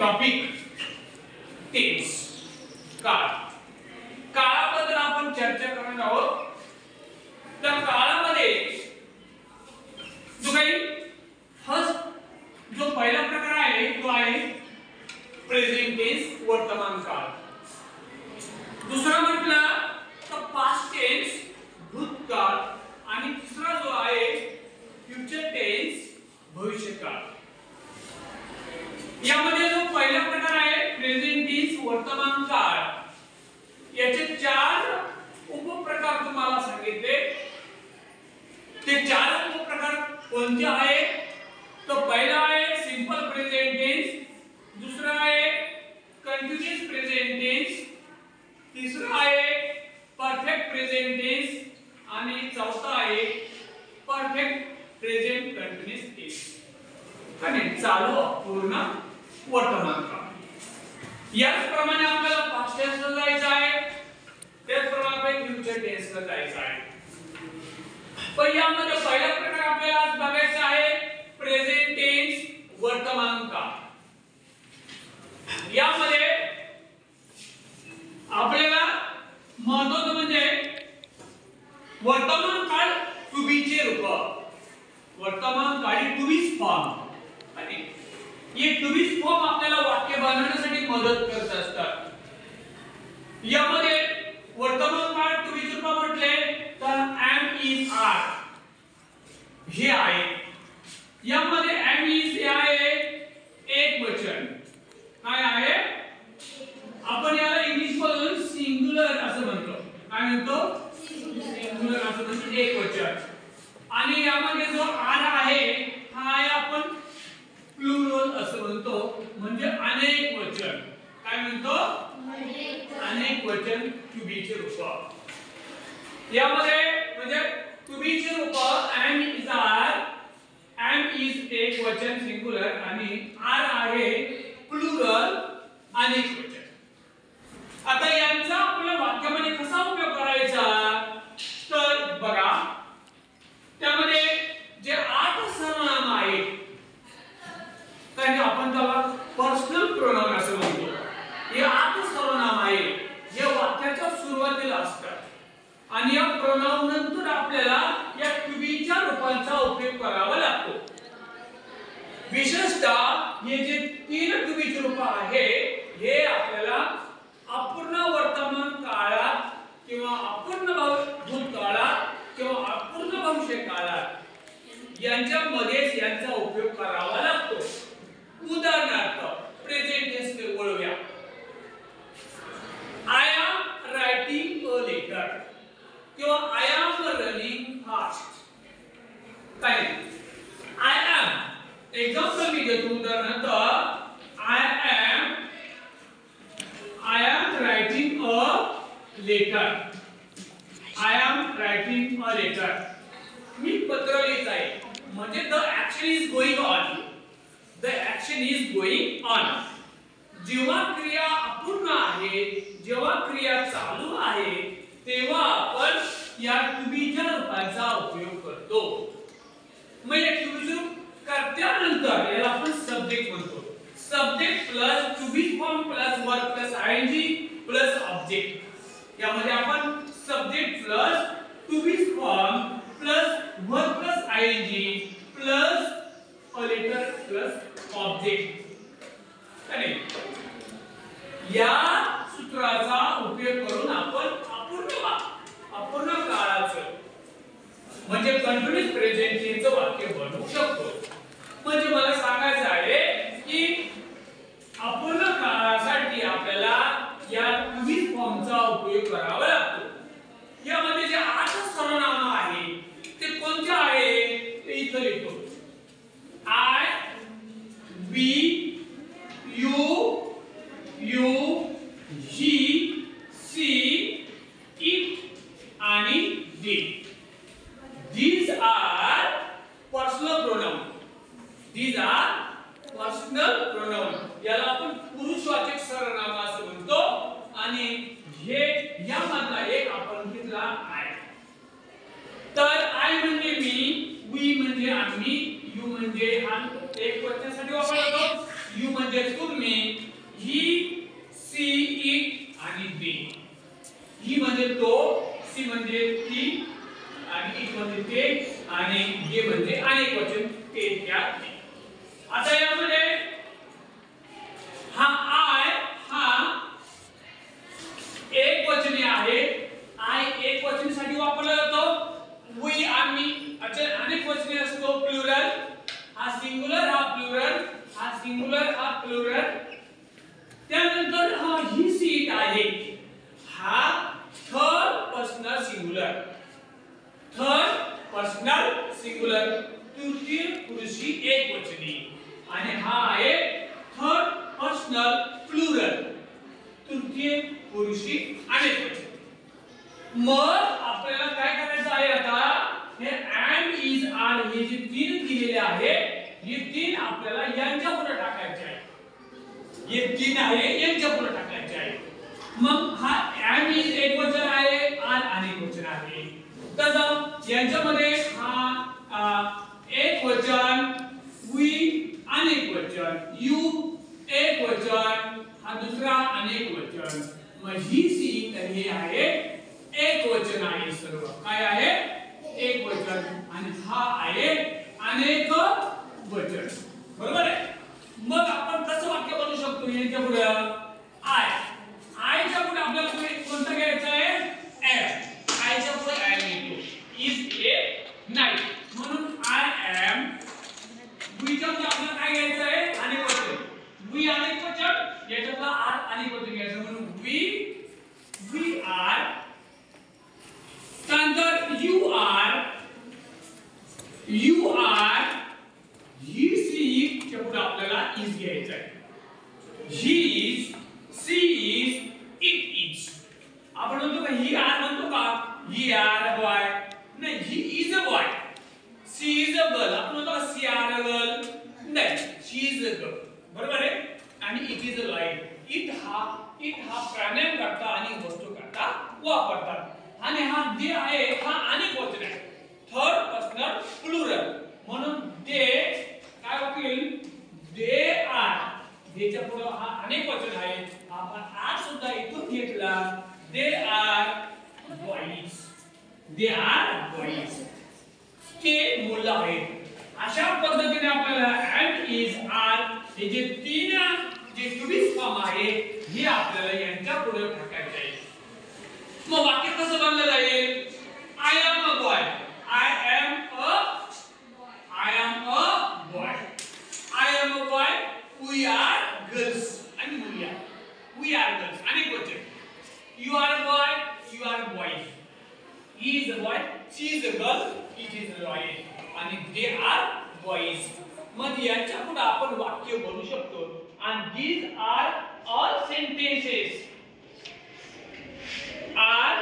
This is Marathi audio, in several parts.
टॉपिक टेन्स काळ. काळाबद्दल आपण चर्चा करणार आहोत. त्या काळामध्ये जो काही फर्स्ट जो पहिला प्रकार आहे तो आहे प्रेझेंट टेन्स वर्तमान काळ. दुसरा म्हटलं तर पास्ट टेन्स भूतकाळ आणि तिसरा जो आहे फ्युचर टेन्स भविष्यकाळ. यामध्ये जो पहिला प्रकार आहे प्रेझेंट टेन्स वर्तमान काळ याचे चार उपप्रकार तुम्हाला सांगितले. ते चार उपप्रकार कोणते आहेत? तो पहिला आहे सिंपल प्रेझेंट टेन्स, दुसरा आहे कंटिन्यूअस प्रेझेंट टेन्स, तिसरा आहे परफेक्ट प्रेझेंट टेन्स आणि चौथा आहे परफेक्ट प्रेझेंट कंटिन्यूअस टेन्स. आणि चालू अपूर्ण वर्तमान काळ. याचप्रमाणे आपल्याला पास्ट टेन्सला जायचं आहे, त्याचप्रमाणे फ्युचर टेन्सला जायचं आहे. पण यामध्ये पहिला प्रकार आपल्याला आज बघायचा आहे प्रेझेंट टेन्स वर्तमान काळ. यामध्ये आपल्याला महत्त्वाचं म्हणजे वर्तमान काळ टू बी चे रूप. वर्तमान काळी टू बी फॉर्म आणि हे टू बी फॉर्म आपल्याला वाक्य बनवण्यासाठी मदत करत असतात. यामध्ये वर्तमान काळ टू बी रूप म्हटले तर am is are हे आहे. यामध्ये am is हे आहे एक वचन. काय आहे? आपण याला इंग्लिश मधून सिंग्युलर असं म्हणतो. काय म्हणतो? सिंग्युलर असं म्हणतो, एक वचन. आणि यामध्ये जो आर आहे हा आहे आपण प्लुरल असं म्हणतो, म्हणजे अनेक वचन. काय म्हणतो? अनेक वचन टू बी चे रूप. यामध्ये म्हणजे टू बी चे रूप am is are, am is एक वचन सिंग्युलर आणि आर आहे प्लुरल अनेक वचन. आता यांचा आपल्या वाक्यामध्ये कसा उपयोग करायचा तर बघा, त्यामध्ये जे 8 सर्वनाम आहेत कारण आपण त्याला पर्सनल प्रोनाउन असं म्हणतो. हे 8 सर्वनाम आहेत जे वाक्याच्या सुरुवातीला असतात आणि या प्रोनाउन नंतर आपल्याला या टू बी च्या रूपांचा उपयोग करावा लागतो. विशेषतः हे जे 3 टू बी चे रूप आहे हे आपल्याला अपूर्ण वर्तमान काळात किंवा अपूर्ण भूतकाळात किंवा अपूर्ण भविष्य काळात यांच्यामध्येच यांचा उपयोग करावा लागतो. उदाहरणार्थ प्रेझेंट टेन्स वळूया. I am writing a letter किंवा I am running fast. काय? I am एक्झाम्पल मी देतो. उदाहरणार्थ I am writing a letter. I am writing a letter. मी पत्र लिहित आहे म्हणजे the action is going on. The action is going on. जेव्हा क्रिया अपूर्ण आहे, जेव्हा क्रिया चालू आहे तेव्हा आपण या टू बी च्या रूपाचा उपयोग करतो. म्हणजे टू बी करत्यानंतर याला आपण सब्जेक्ट म्हणतो. Subject plus to be form plus verb plus ING plus object. यामध्ये आपण subject plus to be form plus verb plus ING plus a letter plus object आणि या सूत्राचा उपयोग करून आपण अपूर्ण काळाचं म्हणजे कंटिन्यूअस प्रेझेंट टेन्सचं वाक्य बनवू शकतो. म्हणजे मला सांगायचं आहे की अपूर्ण काळासाठी आपल्याला या टू बी फॉर्मचा उपयोग करावा लागतो. यामध्ये जे 8 सर्वनाम आहेत ते कोणते आहेत ते इथे लिहितो. I, we, you, he, she, it आणि they. These are personal pronoun. These are personal pronoun. याला आपण पुरुषवाचक सर्वनाम असं म्हणतो आणि हे यामधला एक आपण घेतला I. तर I म्हणजे मी, we म्हणजे आम्ही, you म्हणजे एक वचनासाठी वापरला जातो, यू म्हणजे तुम्ही, ही, सी, इट आणि दे. ही म्हणजे तो, सी म्हणजे ती आणि इट म्हणजे ते आणि दे म्हणजे अनेक वचन ते त्या. आता यामध्ये हा आय हा एक वचनी आहे. आय एक वचनीसाठी वापरला जातो. वी आम्ही अच्छा अनेक वचनी असतो प्लुरल. हा सिंगुलर हा प्लुरल, हा सिंगुलर हा प्लुरल. त्यानंतर हा ही सीट आहे, हा third personal singular. Third personal singular तृतीय पुरुषी एकवचनी. आणि हा आहे थर्ड पर्सनल प्लुरल तृतीय पुरुषी अनेकवचनी. मग आपल्याला काय करायचं आहे आता, हे अँड इज आर हे जे तीन दिलेले आहे, हे तीन आपल्याला यांच्या पुढे टाकायचे आहे. हे तीन आहे यांच्या पुढे टाकायचे आहे. मग हा अँड इज एक वचन आहे, आर अनेक वचन आहे. तर यांच्यामध्ये हा एक वचन, वी अनेक वचन, यू एक वचन, हा दुसरा अनेक वचन. मग ही सी तर हे आहे एक वचन आहे. सर्व काय आहे एक वचन आणि हा आहे अनेक वचन. बरोबर आहे. मग आपण कसं वाक्य बनवू शकतो यांच्या पुढे, आय, आयच्या पुढे आपल्याला कोणतं घ्यायचं आहे, एम. आयच्या पुढे एम येतो. इज ए नाईट म्हणून आय एम. वीच्या पुढे आपल्याला काय घ्यायचं आहे, अनेक वचन. वी अनेक वचन, याच्यातला आर अनेक वचन घ्यायचं म्हणून वी आर. त्यानंतर यू आर, ही सी च्या पुढे आपल्याला इज घ्यायचं आहे. He is, she is, it is. आपण म्हणतो का ही आर, म्हणतो का ही आर अ बॉय, नाही he is a boy. She is a girl, आपण म्हणतो का सी आर अ गर्ल, नाही शी इज अ गर्ल. बरोबर आहे. आणि it is a line. It हा प्राण्यां करता आणि वस्तू करता वापरतात. आणि हा दे आहे हा अनेक वचन आहे, थर्ड पर्सनल प्लुरल म्हणून दे काय होईल, दे आर. देच्या पुढे हा अनेक वचन आहे, आपण आर सुद्धा इथून घेतला. They are boys, they are boys, ते मुलं आहेत. अशा पद्धतीने आपल्याला अँड इज आर हे जे तीन जे चोवीस फॉर्म आहे हे आपल्याला यांच्या पुढे टाकायचे आहे. मग वाक्य कसं बनलं जाईल, I am a boy, I am a boy, I am a boy, we are girls आणि मुली आहेत. वी आर गर्ल्स अनेक वचन. You are a boy, you are boys, he is a boy, she is a girl, it is a boy आणि दे आर बॉईज. मग यांच्या पुढे आपण वाक्य बनवू शकतो. and these are all sentences are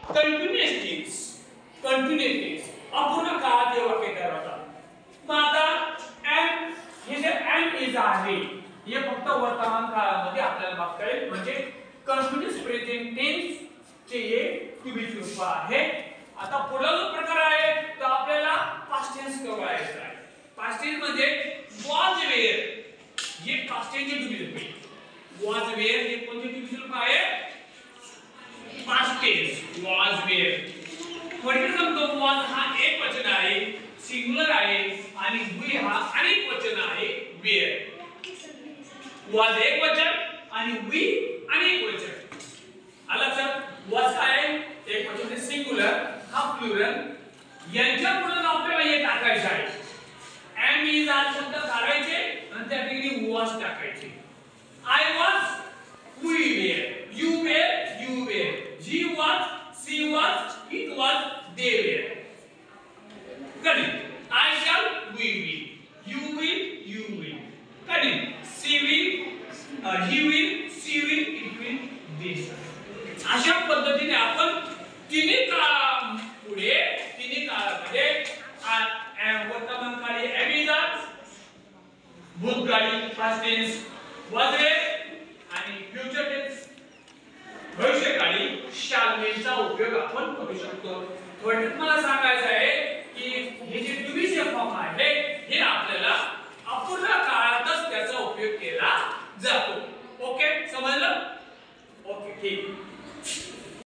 continuous tense. अपूर्ण काळात हे वाक्य तयार होतात. मग आता एम हे जे एम इज आहे हे फक्त वर्तमान काळामध्ये आपल्याला बघता येईल. म्हणजे कंटिन्यूअस प्रेझेंट टेन्स चे हे क्युबिक रूप आहे. आता पुढला जो प्रकार आहे तो आपल्याला पास्ट टेन्स कळवायचा आहे. पास्ट टेन्स म्हणजे was where, हे पास्ट टेन्स चे क्युबिक रूप आहे. was where हे कोणते क्युबिक रूप आहे, पास्ट टेन्स was where. थोडक्यात सांगतो, was हा एक वचन आहे, सिंगुलर आहे आणि we हा अनेक वचन आहे, where. was एक वचन आणि we अनेक वचन. आलं लक्षात. was काय एक वचन सिंगुलर, हा प्लुरल. यांच्या पुढे आपल्याला हे टाकायचं आहे. am is आर शब्द काढायचे आणि त्या ठिकाणी was टाकायचे. I was, we were, you were, you were, he was, she was, it was, they were. Correct. I shall, we will, you will, you will. Correct. She will, he will, she will, it will, they shall. अशा पद्धतीने आपण तिन्ही काळापुढे तिन्ही काळामध्ये वर्तमानकाळी am is are, भूतकाळी past tense was were आणि future tense भविष्यकाळी shall will चा उपयोग आपण करू शकतो. थोडक्यात मला सांगायचं आहे की हे जे टू बी चे फॉर्म आहे हे आपल्याला अपूर्ण काळातच त्याचा ठीक